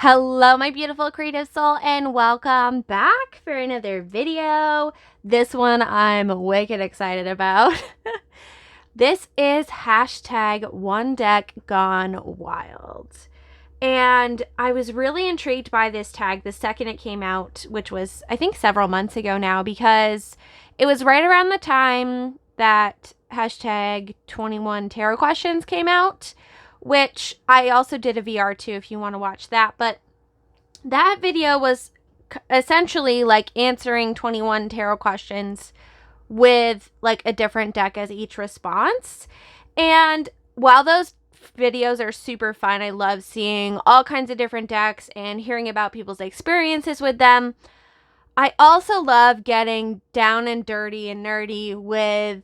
Hello, my beautiful creative soul, and welcome back for another video. This one I'm wicked excited about. This is hashtag one deck gone wild. And I was really intrigued by this tag the second it came out, which was, I think, several months ago now, because it was right around the time that hashtag 21 tarot questions came out, which I also did a VR too if you want to watch that. But that video was essentially like answering 21 tarot questions with like a different deck as each response. And while those videos are super fun, I love seeing all kinds of different decks and hearing about people's experiences with them. I also love getting down and dirty and nerdy with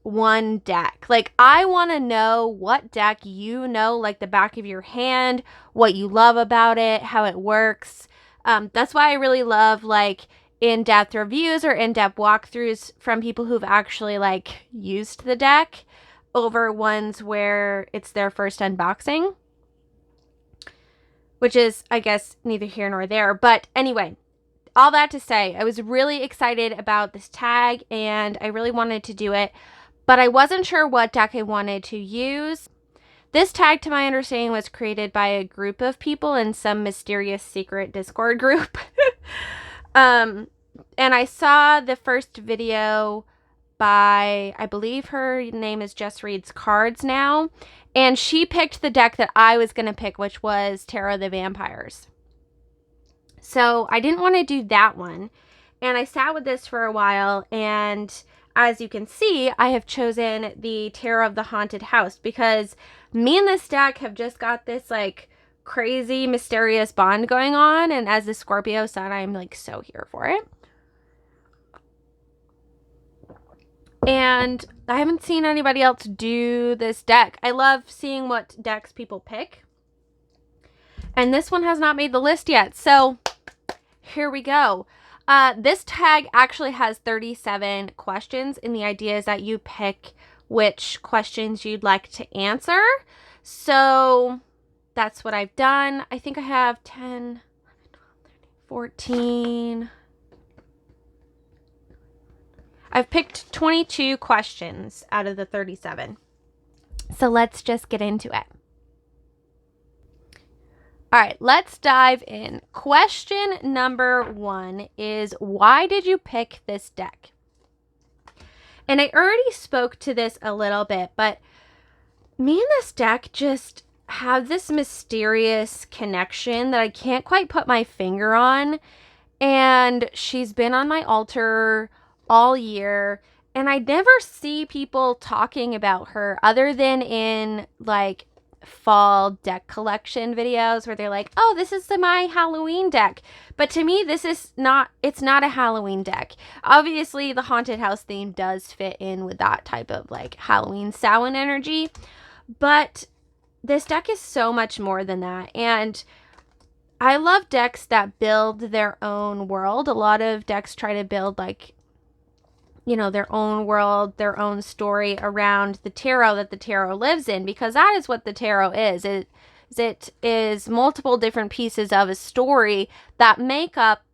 one deck. Like, I want to know what deck you know, like the back of your hand, what you love about it, how it works. That's why I really love like in-depth reviews or in-depth walkthroughs from people who've actually like used the deck over ones where it's their first unboxing, which is, I guess, neither here nor there. But anyway, all that to say, I was really excited about this tag and I really wanted to do it, but I wasn't sure what deck I wanted to use. This tag, to my understanding, was created by a group of people in some mysterious secret Discord group. And I saw the first video by, I believe her name is Just Reads Cards now, and she picked the deck that I was going to pick, which was Tarot of the Vampyres. So I didn't want to do that one, and I sat with this for a while, and as you can see, I have chosen the Tarot of the Haunted House because me and this deck have just got this like crazy mysterious bond going on, and as the Scorpio sun, I'm like so here for it. And I haven't seen anybody else do this deck. I love seeing what decks people pick. And this one has not made the list yet, so here we go. This tag actually has 37 questions, and the idea is that you pick which questions you'd like to answer. So that's what I've done. I think I have 10, 14. I've picked 22 questions out of the 37. So let's just get into it. All right, let's dive in. Question number 1 is, why did you pick this deck? And I already spoke to this a little bit, but me and this deck just have this mysterious connection that I can't quite put my finger on. And she's been on my altar all year, and I never see people talking about her other than in like fall deck collection videos where they're like, oh, this is my Halloween deck. But to me, this is not, it's not a Halloween deck. Obviously the haunted house theme does fit in with that type of like Halloween Samhain energy, but this deck is so much more than that. And I love decks that build their own world. A lot of decks try to build like, you know, their own world, their own story around the tarot that the tarot lives in, because that is what the tarot is. It is multiple different pieces of a story that make up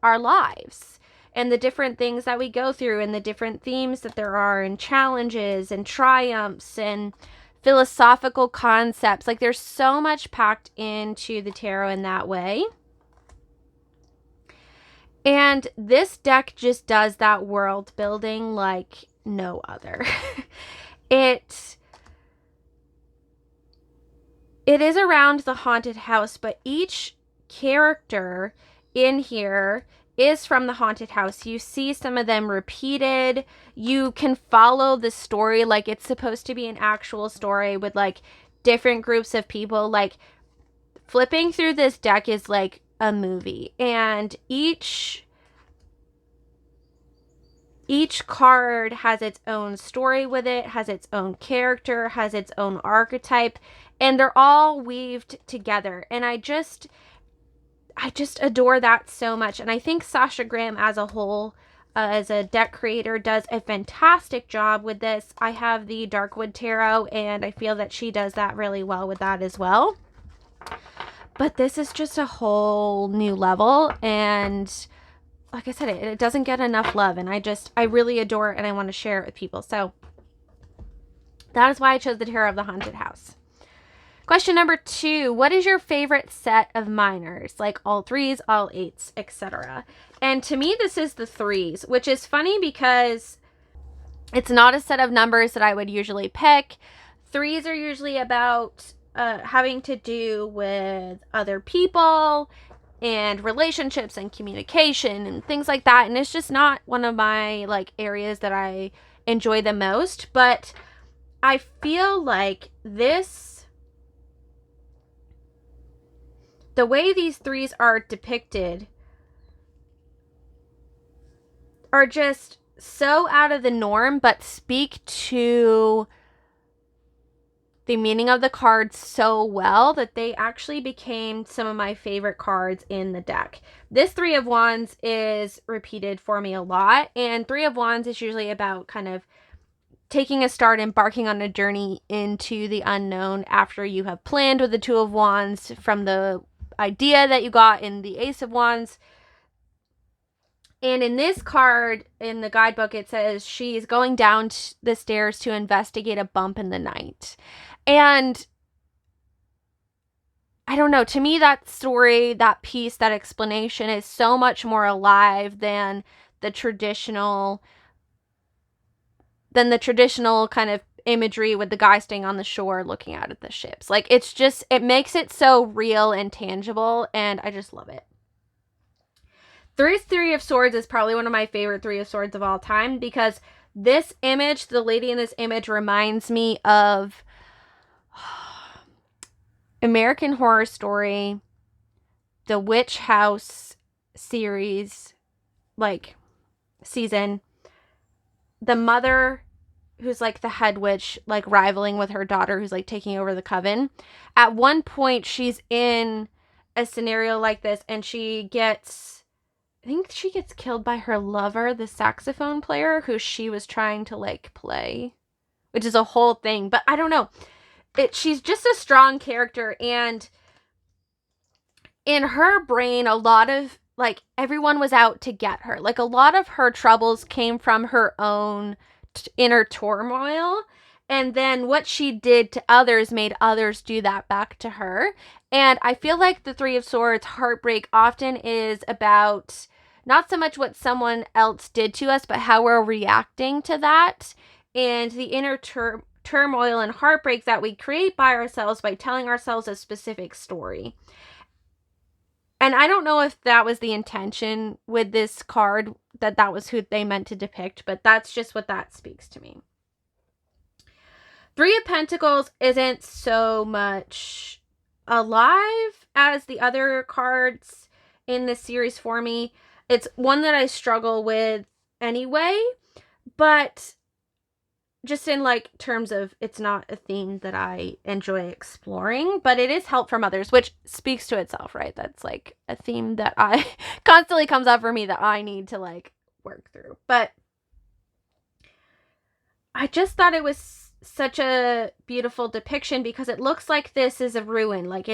our lives and the different things that we go through and the different themes that there are and challenges and triumphs and philosophical concepts. Like, there's so much packed into the tarot in that way. And this deck just does that world building like no other. It is around the haunted house, but each character in here is from the haunted house. You see some of them repeated. You can follow the story like it's supposed to be an actual story with like different groups of people. Like, flipping through this deck is like a movie, and each card has its own story with it, has its own character, has its own archetype, and they're all weaved together. And I just adore that so much. And I think Sasha Graham as a whole, as a deck creator, does a fantastic job with this. I have the Darkwood Tarot, and I feel that she does that really well with that as well. But this is just a whole new level, and like I said, it doesn't get enough love, and I really adore it, and I want to share it with people. So that is why I chose the Terror of the Haunted House. Question number 2, what is your favorite set of minors? Like all 3s, all 8s, etc. And to me, this is the 3s, which is funny because it's not a set of numbers that I would usually pick. 3s are usually about having to do with other people and relationships and communication and things like that. And it's just not one of my like areas that I enjoy the most. But I feel like the way these 3s are depicted are just so out of the norm, but speak to the meaning of the cards so well that they actually became some of my favorite cards in the deck. This 3 of Wands is repeated for me a lot, and 3 of Wands is usually about kind of taking a start, embarking on a journey into the unknown after you have planned with the 2 of Wands from the idea that you got in the Ace of Wands. And in this card, in the guidebook, it says she's going down the stairs to investigate a bump in the night. And I don't know, to me, that story, that piece, that explanation is so much more alive than the traditional kind of imagery with the guy staying on the shore looking out at the ships. Like, it's just, it makes it so real and tangible, and I just love it. Three of Swords is probably one of my favorite 3 of Swords of all time, because this image, the lady in this image, reminds me of American Horror Story, the Witch House series, like, season. The mother who's like the head witch, like rivaling with her daughter who's like taking over the coven. At one point, she's in a scenario like this, and I think she gets killed by her lover, the saxophone player, who she was trying to like play, which is a whole thing. But I don't know. She's just a strong character, and in her brain, a lot of like everyone was out to get her. Like a lot of her troubles came from her own inner turmoil, and then what she did to others made others do that back to her. And I feel like the 3 of Swords heartbreak often is about not so much what someone else did to us, but how we're reacting to that, and the inner turmoil and heartbreak that we create by ourselves by telling ourselves a specific story. And I don't know if that was the intention with this card, that was who they meant to depict, but that's just what that speaks to me. 3 of Pentacles isn't so much alive as the other cards in this series for me. It's one that I struggle with anyway, but just in like terms of it's not a theme that I enjoy exploring, but it is help from others, which speaks to itself, right? That's like a theme that I constantly comes up for me that I need to like work through. But I just thought it was such a beautiful depiction, because it looks like this is a ruin. Like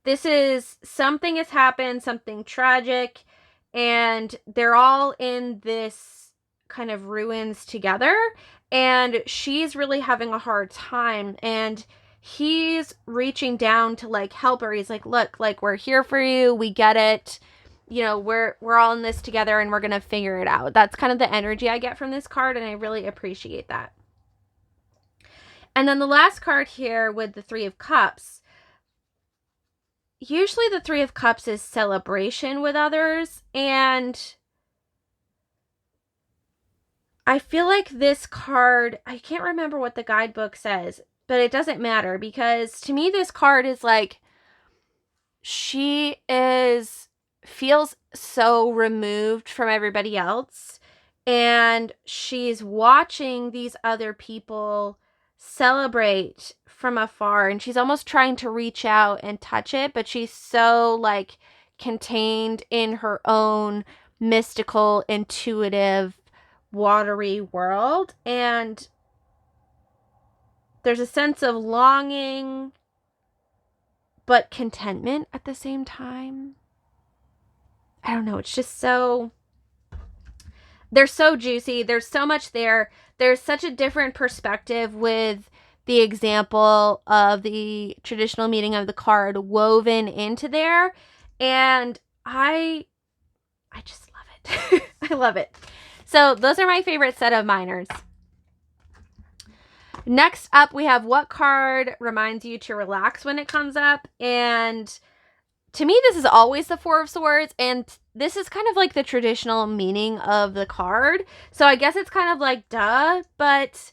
this is something has happened, something tragic, and they're all in this kind of ruins together, and she's really having a hard time, and he's reaching down to like help her. He's like, look, like, we're here for you, we get it, you know, we're all in this together, and we're gonna figure it out. That's kind of the energy I get from this card, and I really appreciate that. And then the last card here with the 3 of Cups, usually the 3 of Cups is celebration with others, and I feel like this card, I can't remember what the guidebook says, but it doesn't matter, because to me this card is like, she feels so removed from everybody else, and she's watching these other people celebrate from afar, and she's almost trying to reach out and touch it, but she's so like contained in her own mystical, intuitive, watery world. And there's a sense of longing, but contentment at the same time. I don't know. It's just so, they're so juicy. There's so much there. There's such a different perspective with the example of the traditional meaning of the card woven into there. And I just love it. I love it. So those are my favorite set of minors. Next up, we have what card reminds you to relax when it comes up. And to me, this is always the Four of Swords. And this is kind of like the traditional meaning of the card. So I guess it's kind of like, duh. But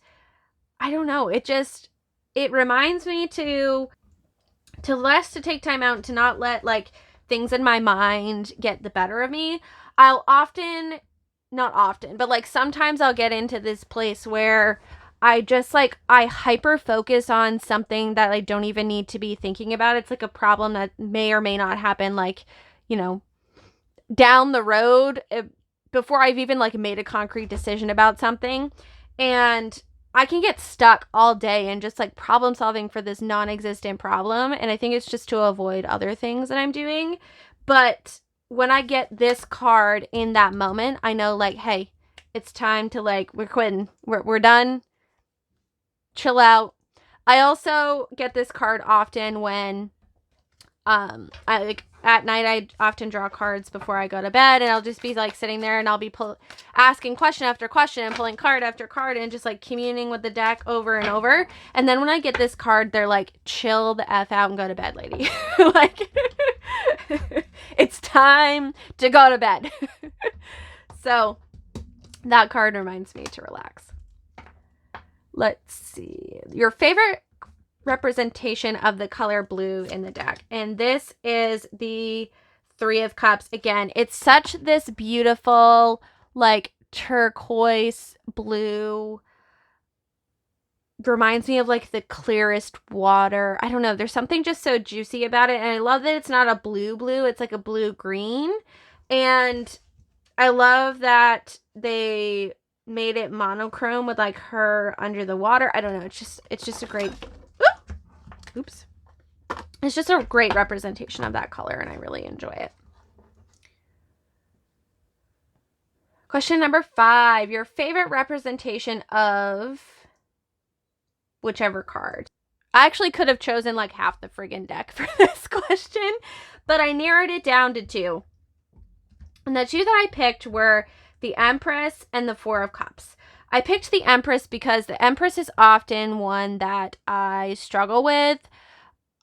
I don't know. It reminds me to take time out, to not let like things in my mind get the better of me. I'll often, not often, but like sometimes I'll get into this place where I just like, I hyper focus on something that I don't even need to be thinking about. It's like a problem that may or may not happen, like, you know, down the road before I've even like made a concrete decision about something. And I can get stuck all day and just like problem solving for this non-existent problem. And I think it's just to avoid other things that I'm doing. But when I get this card in that moment, I know like, hey, it's time to like, we're quitting. We're done. Chill out. I also get this card often when I like at night. I often draw cards before I go to bed, and I'll just be like sitting there and I'll be asking question after question and pulling card after card and just like communing with the deck over and over. And then when I get this card, they're like, chill the F out and go to bed, lady. Like it's time to go to bed. So that card reminds me to relax. Let's see. Your favorite representation of the color blue in the deck. And this is the Three of Cups. Again, it's such this beautiful, like turquoise blue. Reminds me of like the clearest water. I don't know. There's something just so juicy about it. And I love that it's not a blue blue. It's like a blue green. And I love that they made it monochrome with like her under the water. I don't know. It's just a great, oops. It's just a great representation of that color, and I really enjoy it. Question number 5. Your favorite representation of whichever card. I actually could have chosen like half the friggin' deck for this question, but I narrowed it down to 2. And the 2 that I picked were the Empress and the Four of Cups. I picked the Empress because the Empress is often one that I struggle with.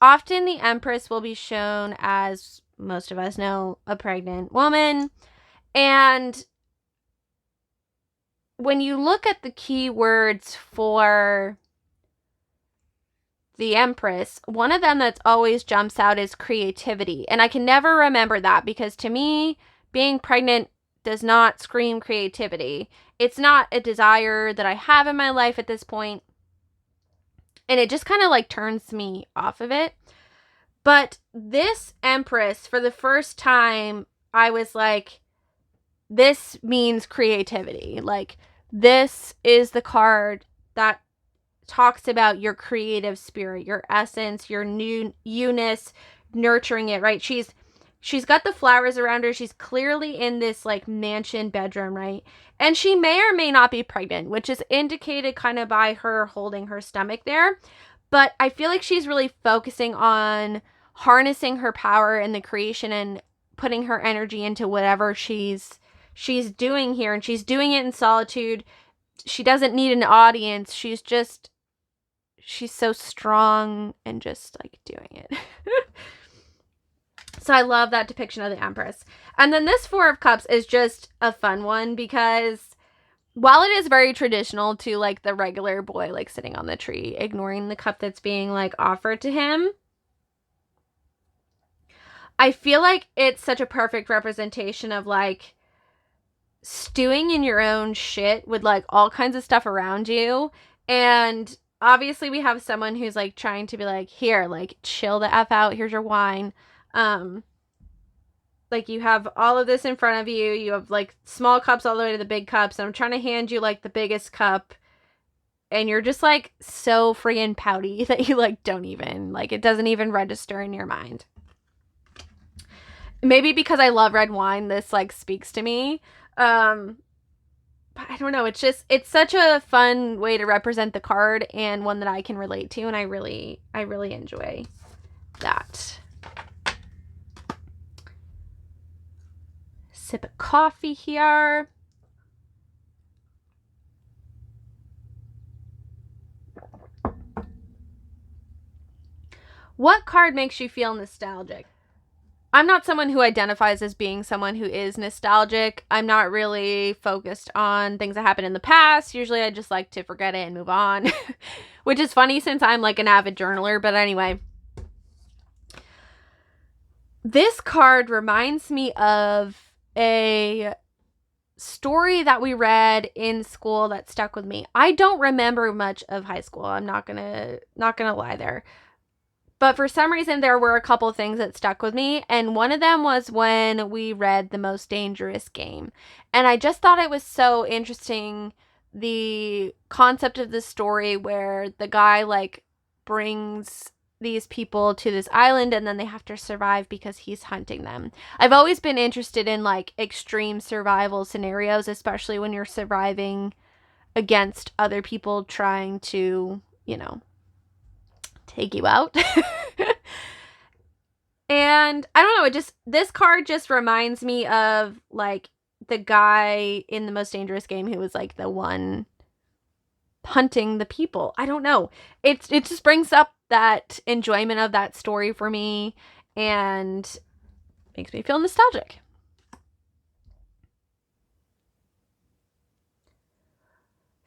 Often the Empress will be shown as, most of us know, a pregnant woman. And when you look at the keywords for the Empress, one of them that always jumps out is creativity. And I can never remember that because to me, being pregnant does not scream creativity. It's not a desire that I have in my life at this point. And it just kind of like turns me off of it. But this Empress, for the first time, I was like, this means creativity. Like, this is the card that talks about your creative spirit, your essence, your newness, nurturing it, right? She's got the flowers around her. She's clearly in this like mansion bedroom, right? And she may or may not be pregnant, which is indicated kind of by her holding her stomach there. But I feel like she's really focusing on harnessing her power in the creation and putting her energy into whatever she's doing here. And she's doing it in solitude. She doesn't need an audience. She's so strong and just like doing it. So I love that depiction of the Empress. And then this Four of Cups is just a fun one because while it is very traditional to like the regular boy like sitting on the tree, ignoring the cup that's being like offered to him, I feel like it's such a perfect representation of like stewing in your own shit with like all kinds of stuff around you. And obviously we have someone who's like trying to be like, here, like chill the F out. Here's your wine. Like you have all of this in front of you. You have like small cups all the way to the big cups. And I'm trying to hand you like the biggest cup. and you're just like so friggin' pouty that you like don't even, like, it doesn't even register in your mind. Maybe because I love red wine, this like speaks to me. But I don't know, it's such a fun way to represent the card, and one that I can relate to, and I really enjoy that. Sip of coffee here. What card makes you feel nostalgic? I'm not someone who identifies as being someone who is nostalgic. I'm not really focused on things that happened in the past. Usually I just like to forget it and move on, which is funny since I'm like an avid journaler. But anyway, this card reminds me of a story that we read in school that stuck with me. I don't remember much of high school. I'm not gonna lie there. But for some reason, there were a couple things that stuck with me. And one of them was when we read The Most Dangerous Game. And I just thought it was so interesting, the concept of the story where the guy, like, brings these people to this island and then they have to survive because he's hunting them. I've always been interested in, like, extreme survival scenarios, especially when you're surviving against other people trying to, you know, take you out. And I don't know, this card just reminds me of like the guy in The Most Dangerous Game who was like the one hunting the people. I don't know. It just brings up that enjoyment of that story for me and makes me feel nostalgic.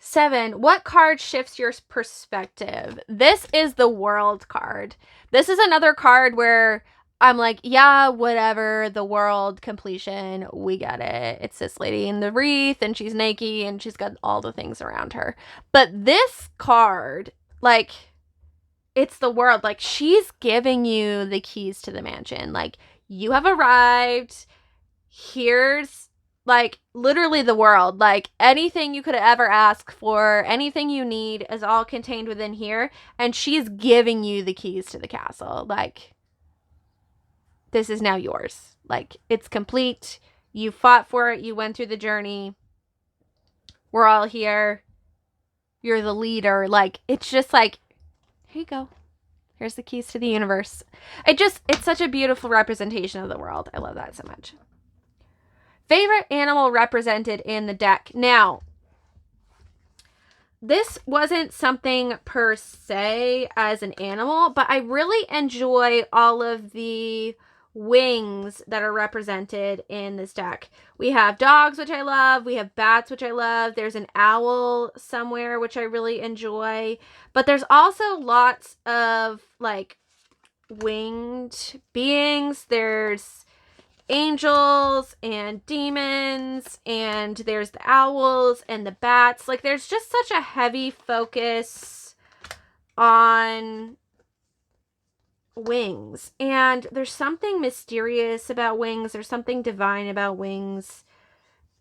Seven, what card shifts your perspective? This is the World card. This is another card where I'm like, yeah, whatever, the world, completion, we get it. It's this lady in the wreath, and she's naked, and she's got all the things around her. But this card, like, it's the world. Like, she's giving you the keys to the mansion. Like, you have arrived. Here's, like, literally the world. Like, anything you could ever ask for, anything you need is all contained within here. And she's giving you the keys to the castle. Like, this is now yours. Like, it's complete. You fought for it. You went through the journey. We're all here. You're the leader. Like, it's just like, here you go. Here's the keys to the universe. It's such a beautiful representation of the world. I love that so much. Favorite animal represented in the deck. Now, this wasn't something per se as an animal, but I really enjoy all of the wings that are represented in this deck. We have dogs, which I love. We have bats, which I love. There's an owl somewhere, which I really enjoy. But there's also lots of, like, winged beings. There's angels and demons, and there's the owls and the bats. Like, there's just such a heavy focus on wings, and there's something mysterious about wings. There's something divine about wings,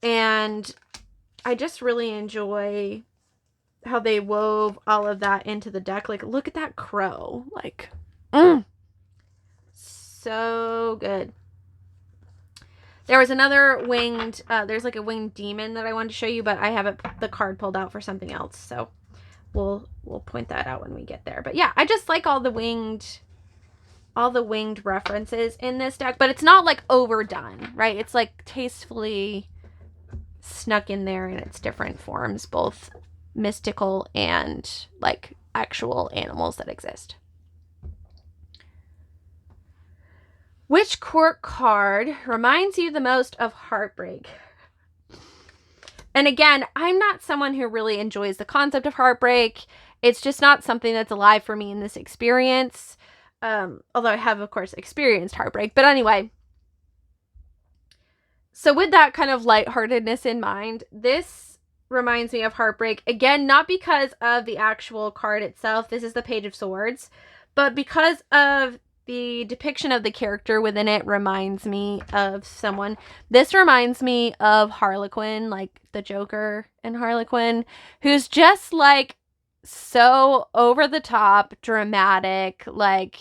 and I just really enjoy how they wove all of that into the deck. Like, look at that crow. Like, so good. There was another winged, there's like a winged demon that I wanted to show you, but I have the card pulled out for something else, so we'll point that out when we get there. But yeah, I just like all the winged references in this deck, but it's not like overdone, right? It's like tastefully snuck in there in its different forms, both mystical and like actual animals that exist. Which court card reminds you the most of heartbreak? And again, I'm not someone who really enjoys the concept of heartbreak. It's just not something that's alive for me in this experience. Although I have, of course, experienced heartbreak. But anyway, so with that kind of lightheartedness in mind, this reminds me of heartbreak. Again, not because of the actual card itself. This is the Page of Swords. But because of the depiction of the character within it reminds me of someone. This reminds me of Harlequin, like the Joker and Harlequin, who's just like so over the top, dramatic, like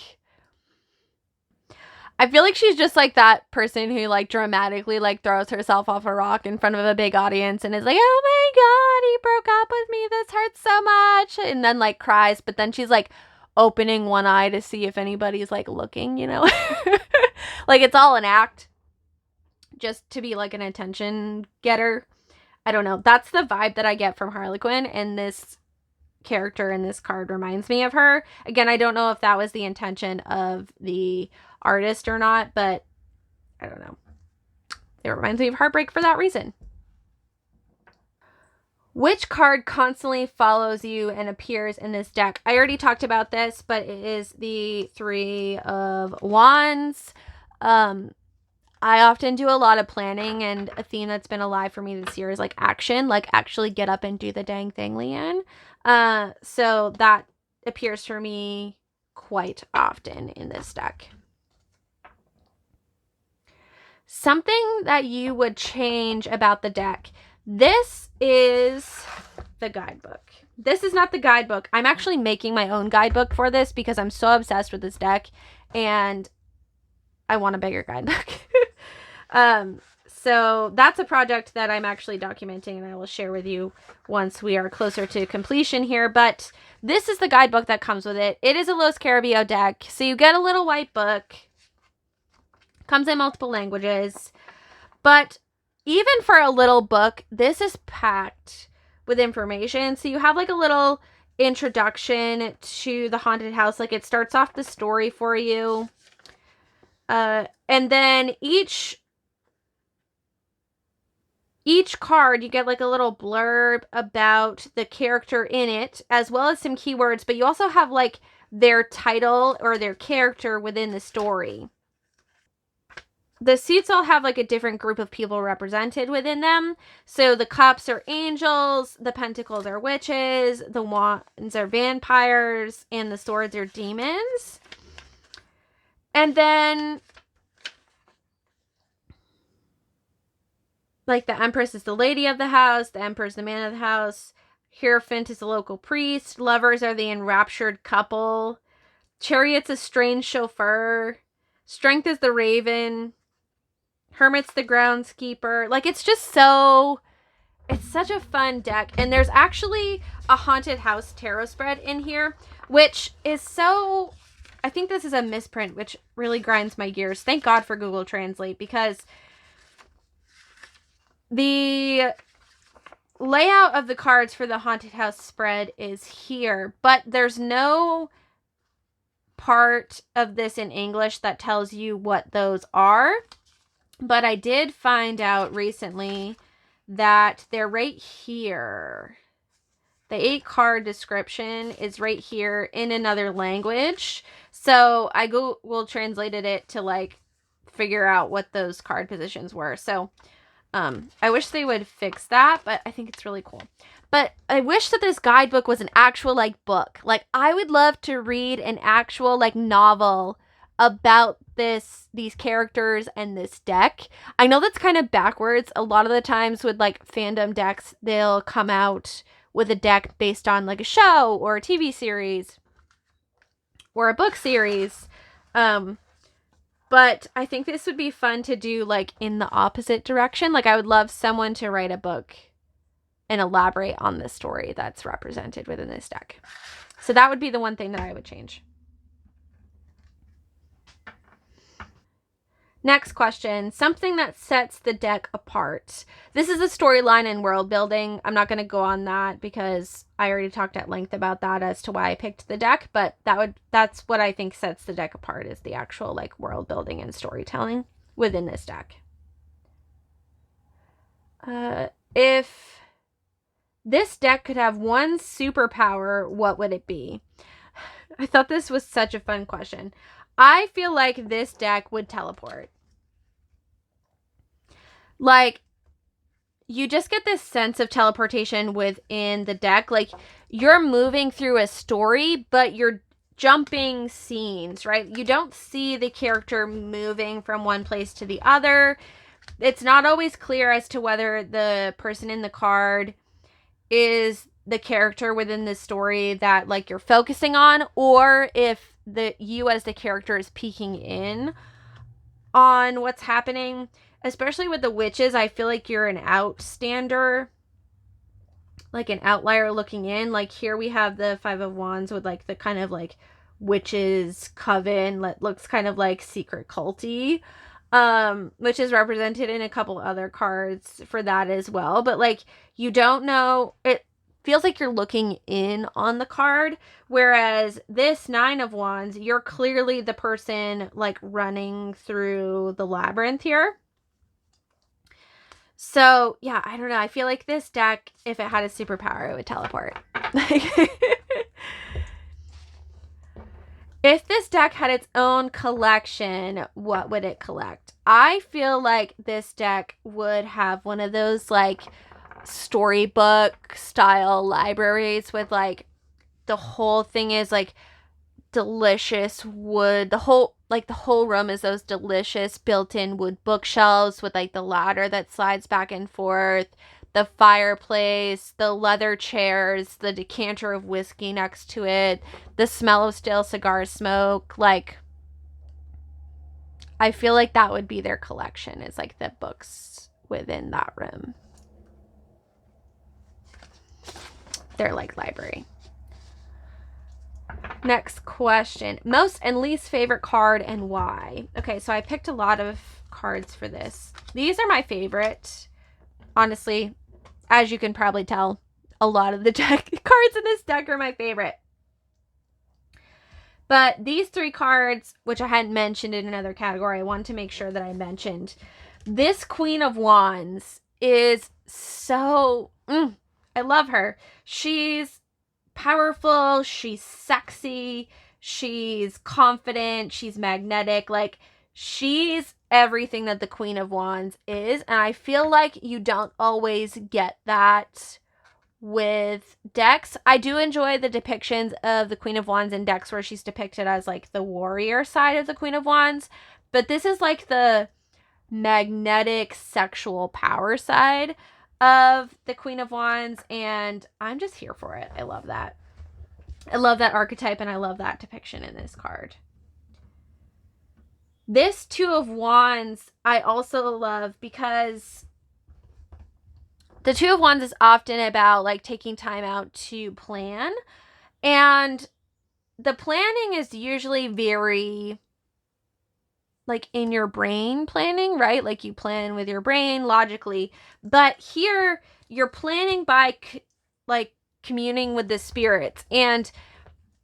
I feel like she's just like that person who like dramatically like throws herself off a rock in front of a big audience and is like, "Oh my god, he broke up with me. This hurts so much." And then like cries, but then she's like opening one eye to see if anybody's like looking, you know? Like it's all an act just to be like an attention getter. I don't know. That's the vibe that I get from Harlequin, and this character in this card reminds me of her. Again, I don't know if that was the intention of the artist or not, but I don't know. It reminds me of Heartbreak for that reason. Which card constantly follows you and appears in this deck? I already talked about this, but it is the Three of Wands. I often do a lot of planning, and a theme that's been alive for me this year is like action, like actually get up and do the dang thing, Leanne. So that appears for me quite often in this deck. Something that you would change about the deck. This is the guidebook. This is not the guidebook. I'm actually making my own guidebook for this because I'm so obsessed with this deck and I want a bigger guidebook. So that's a project that I'm actually documenting and I will share with you once we are closer to completion here. But this is the guidebook that comes with it. It is a Los Carabeo deck. So you get a little white book. Comes in multiple languages. But even for a little book, this is packed with information. So you have like a little introduction to the haunted house. Like it starts off the story for you. And then each card, you get like a little blurb about the character in it, as well as some keywords, but you also have like their title or their character within the story. The seats all have like a different group of people represented within them. So the cups are angels, the pentacles are witches, the wands are vampires, and the swords are demons. And then like the Empress is the lady of the house, the Emperor is the man of the house, Hierophant is the local priest, lovers are the enraptured couple, Chariot's a strange chauffeur, Strength is the raven, Hermit's the groundskeeper. Like it's just so, it's such a fun deck. And there's actually a haunted house tarot spread in here, which is so, I think this is a misprint, which really grinds my gears. Thank God for Google Translate, because the layout of the cards for the haunted house spread is here, but there's no part of this in English that tells you what those are. But I did find out recently that they're right here. The 8-card description is right here in another language. So I Google translated it to like figure out what those card positions were. So I wish they would fix that, but I think it's really cool. But I wish that this guidebook was an actual like book. Like I would love to read an actual like novel about these characters and this deck. I know that's kind of backwards. A lot of the times with like fandom decks, they'll come out with a deck based on like a show or a TV series or a book series. But I think this would be fun to do like in the opposite direction. Like I would love someone to write a book and elaborate on the story that's represented within this deck. So that would be the one thing that I would change. Next question, something that sets the deck apart. This is a storyline and world building. I'm not going to go on that because I already talked at length about that as to why I picked the deck, but that's what I think sets the deck apart, is the actual like world building and storytelling within this deck. If this deck could have one superpower, what would it be? I thought this was such a fun question. I feel like this deck would teleport. Like, you just get this sense of teleportation within the deck. Like, you're moving through a story, but you're jumping scenes, right? You don't see the character moving from one place to the other. It's not always clear as to whether the person in the card is the character within the story that like you're focusing on, or if you as the character is peeking in on what's happening. Especially with the witches, I feel like you're an outstander, like an outlier looking in. Like here we have the Five of Wands with like the kind of like witches coven that looks kind of like secret culty, which is represented in a couple other cards for that as well. But like you don't know, it feels like you're looking in on the card, whereas this Nine of Wands, you're clearly the person like running through the labyrinth here. So, yeah, I don't know. I feel like this deck, if it had a superpower, it would teleport. If this deck had its own collection, what would it collect? I feel like this deck would have one of those, like, storybook style libraries with, like, the whole thing is, like, delicious wood. The whole room is those delicious built-in wood bookshelves with like the ladder that slides back and forth, the fireplace, the leather chairs, the decanter of whiskey next to it, the smell of stale cigar smoke. Like, I feel like that would be their collection, is like the books within that room. Their like library. Next question. Most and least favorite card and why? Okay, so I picked a lot of cards for this. These are my favorite. Honestly, as you can probably tell, a lot of the deck cards in this deck are my favorite. But these three cards, which I hadn't mentioned in another category, I wanted to make sure that I mentioned. This Queen of Wands is so... I love her. She's powerful, she's sexy, she's confident, she's magnetic. Like, she's everything that the Queen of Wands is, and I feel like you don't always get that with decks. I do enjoy the depictions of the Queen of Wands in decks where she's depicted as like the warrior side of the Queen of Wands, but this is like the magnetic sexual power side of the Queen of Wands, and I'm just here for it. I love that. I love that archetype, and I love that depiction in this card. This Two of Wands I also love because the Two of Wands is often about like taking time out to plan, and the planning is usually very like in your brain planning, right? Like you plan with your brain logically, but here you're planning by like communing with the spirits. And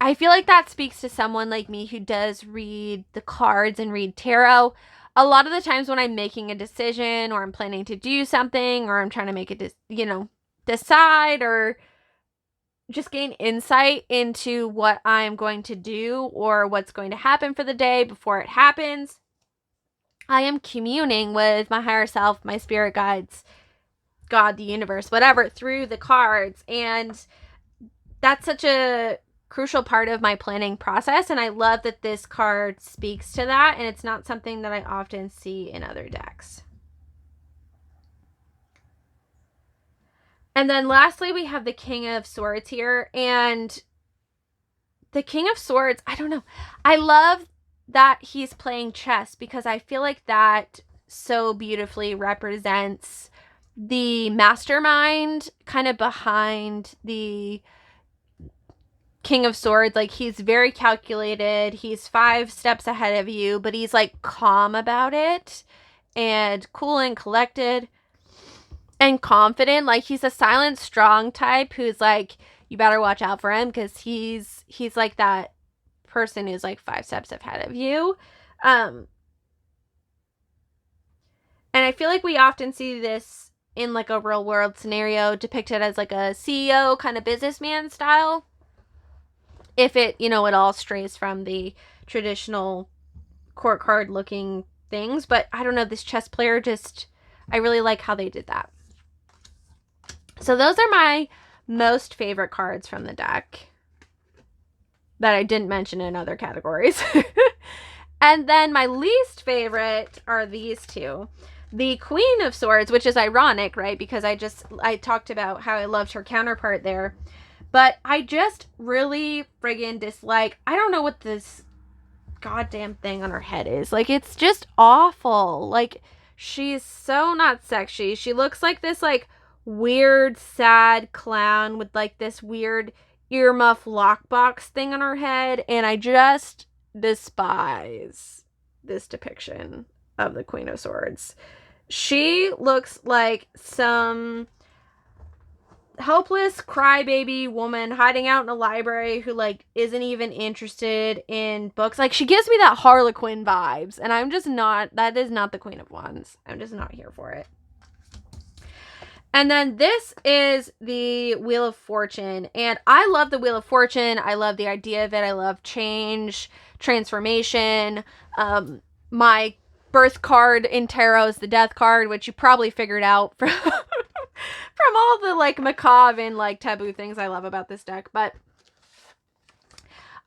I feel like that speaks to someone like me who does read the cards and read tarot. A lot of the times when I'm making a decision or I'm planning to do something or I'm trying to make a decide or just gain insight into what I'm going to do or what's going to happen for the day before it happens, I am communing with my higher self, my spirit guides, God, the universe, whatever, through the cards. And that's such a crucial part of my planning process. And I love that this card speaks to that. And it's not something that I often see in other decks. And then lastly, we have the King of Swords here. And the King of Swords, I don't know. I love that he's playing chess because I feel like that so beautifully represents the mastermind kind of behind the King of Swords. Like, he's very calculated, he's 5 steps ahead of you, but he's like calm about it and cool and collected and confident. Like, he's a silent strong type who's like, you better watch out for him because he's like that person who's like 5 steps ahead of you. And I feel like we often see this in like a real world scenario depicted as like a CEO kind of businessman style. If it, it all strays from the traditional court card looking things. But I don't know, this chess player I really like how they did that. So those are my most favorite cards from the deck that I didn't mention in other categories. And then my least favorite are these two. The Queen of Swords, which is ironic, right? Because I talked about how I loved her counterpart there. But I just really friggin' dislike, I don't know what this goddamn thing on her head is. Like, it's just awful. Like, she's so not sexy. She looks like this, like, weird, sad clown with, like, this weird earmuff lockbox thing on her head. And I just despise this depiction of the Queen of Swords. She looks like some helpless crybaby woman hiding out in a library who, like, isn't even interested in books. Like, she gives me that Harlequin vibes, and I'm just not, that is not the Queen of Wands. I'm just not here for it. And then this is the Wheel of Fortune, and I love the Wheel of Fortune. I love the idea of it. I love change, transformation. My birth card in tarot is the Death card, which you probably figured out from from all the, like, macabre and, like, taboo things I love about this deck. But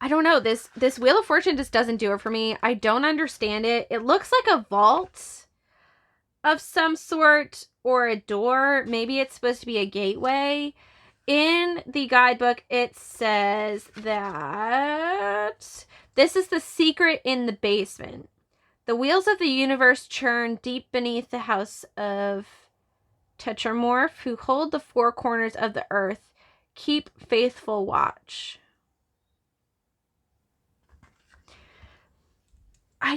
I don't know, this Wheel of Fortune just doesn't do it for me. I don't understand it. It looks like a vault of some sort, or a door. Maybe it's supposed to be a gateway. In the guidebook, it says that this is the secret in the basement. The wheels of the universe churn deep beneath the house of Tetramorph, who hold the four corners of the earth. Keep faithful watch. I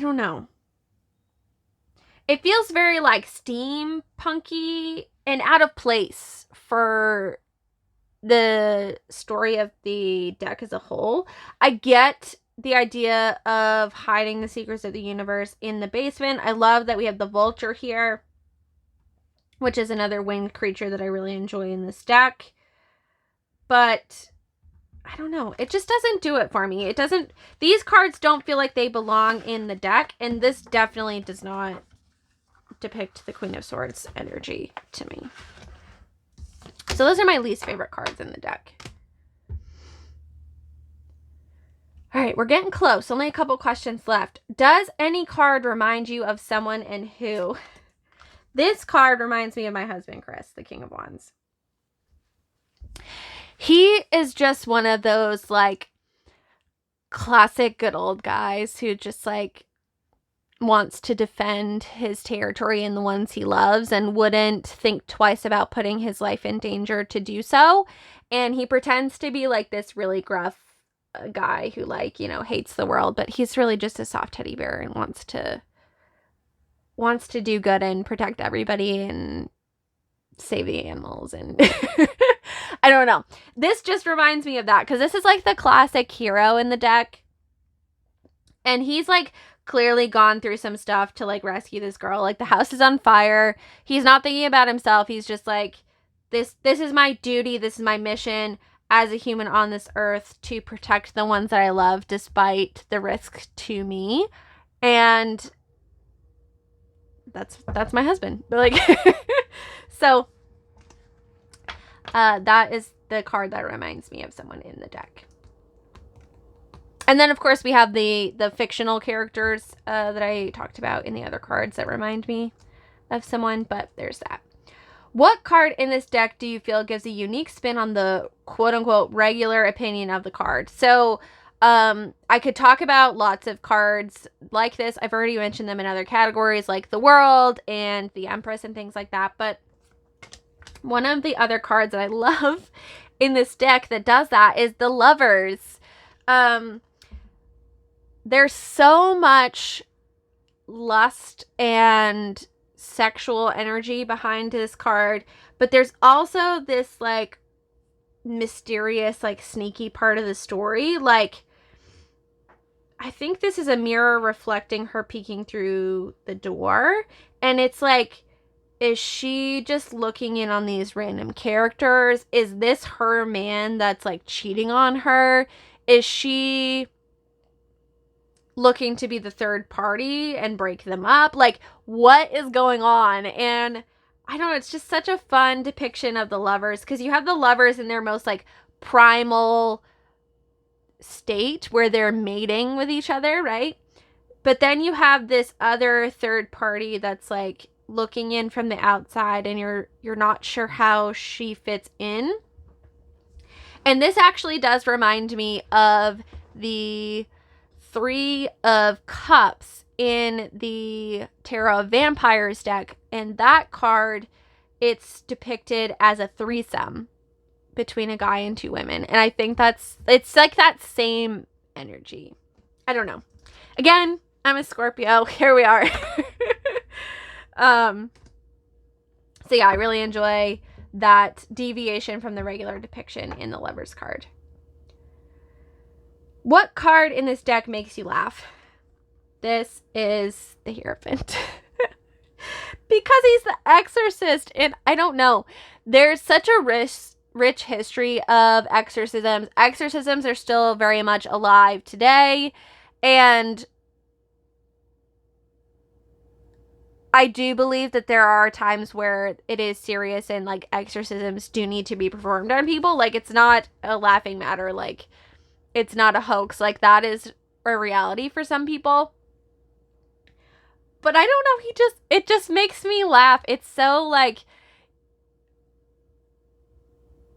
don't know. It feels very, like, steampunky and out of place for the story of the deck as a whole. I get the idea of hiding the secrets of the universe in the basement. I love that we have the Vulture here, which is another winged creature that I really enjoy in this deck. But I don't know. It just doesn't do it for me. It doesn't. These cards don't feel like they belong in the deck, and this definitely does not depict the Queen of Swords energy to me. So those are my least favorite cards in the deck. All right, we're getting close. Only a couple questions left. Does any card remind you of someone, and who? This card reminds me of my husband, Chris, the King of Wands. He is just one of those, like, classic good old guys who just, like, wants to defend his territory and the ones he loves and wouldn't think twice about putting his life in danger to do so. And he pretends to be, like, this really gruff guy who, like, you know, hates the world, but he's really just a soft teddy bear and wants to do good and protect everybody and save the animals. And I don't know. This just reminds me of that, because this is, like, the classic hero in the deck. And he's, like, clearly gone through some stuff to, like, rescue this girl. Like, the house is on fire. He's not thinking about himself. He's just like, this is my duty. This is my mission as a human on this earth, to protect the ones that I love despite the risk to me. And that's my husband. Like, so that is the card that reminds me of someone in the deck. And then, of course, we have the fictional characters that I talked about in the other cards that remind me of someone, but there's that. What card in this deck do you feel gives a unique spin on the quote-unquote regular opinion of the card? So I could talk about lots of cards like this. I've already mentioned them in other categories, like the World and the Empress and things like that. But one of the other cards that I love in this deck that does that is the Lovers. There's so much lust and sexual energy behind this card, but there's also this, like, mysterious, like, sneaky part of the story. Like, I think this is a mirror reflecting her peeking through the door, and it's like, is she just looking in on these random characters? Is this her man that's, like, cheating on her? Is she looking to be the third party and break them up? Like, what is going on? And I don't know, it's just such a fun depiction of the lovers, because you have the lovers in their most like primal state where they're mating with each other, right? But then you have this other third party that's like looking in from the outside, and you're not sure how she fits in. And this actually does remind me of the Three of Cups in the Tarot of Vampyres deck. And that card, it's depicted as a threesome between a guy and two women. And I think it's like that same energy. I don't know. Again, I'm a Scorpio. Here we are. So yeah, I really enjoy that deviation from the regular depiction in the Lovers card. What card in this deck makes you laugh? This is the Hierophant. Because he's the exorcist, and I don't know. There's such a rich history of exorcisms. Exorcisms are still very much alive today, and I do believe that there are times where it is serious and like exorcisms do need to be performed on people. Like, it's not a laughing matter. Like, it's not a hoax. Like, that is a reality for some people. But I don't know, it just makes me laugh. It's so like,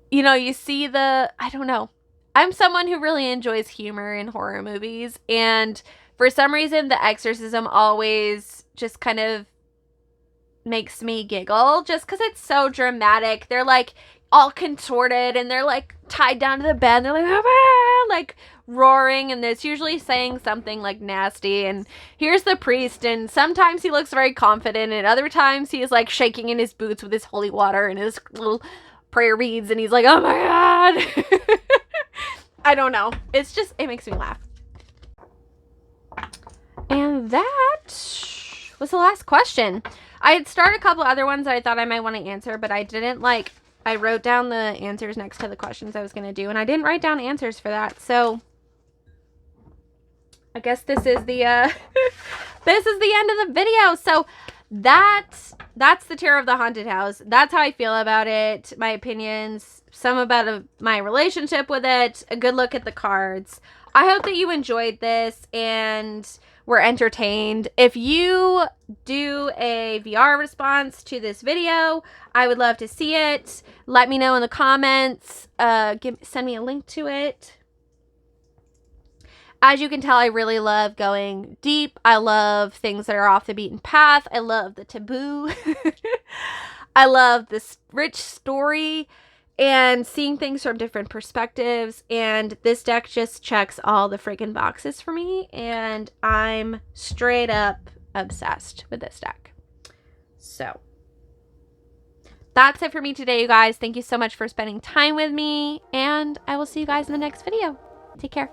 you know, you see I don't know. I'm someone who really enjoys humor in horror movies, and for some reason the exorcism always just kind of makes me giggle, just because it's so dramatic. They're like all contorted, and they're like tied down to the bed, and they're like, ah, like roaring, and there's usually saying something like nasty. And here's the priest, and sometimes he looks very confident, and other times he is like shaking in his boots with his holy water and his little prayer beads, and he's like, oh my god. I don't know, it's just, it makes me laugh. And that was the last question. I had started a couple other ones that I thought I might want to answer, but I didn't like, I wrote down the answers next to the questions I was going to do, and I didn't write down answers for that. So I guess this is the this is the end of the video. So that's the Tarot of the Haunted House. That's how I feel about it. My opinions, some about my relationship with it, a good look at the cards. I hope that you enjoyed this and were entertained. If you do a VR response to this video, I would love to see it. Let me know in the comments. Send me a link to it. As you can tell, I really love going deep. I love things that are off the beaten path. I love the taboo. I love this rich story and seeing things from different perspectives. And this deck just checks all the freaking boxes for me. And I'm straight up obsessed with this deck. So that's it for me today, you guys. Thank you so much for spending time with me. And I will see you guys in the next video. Take care.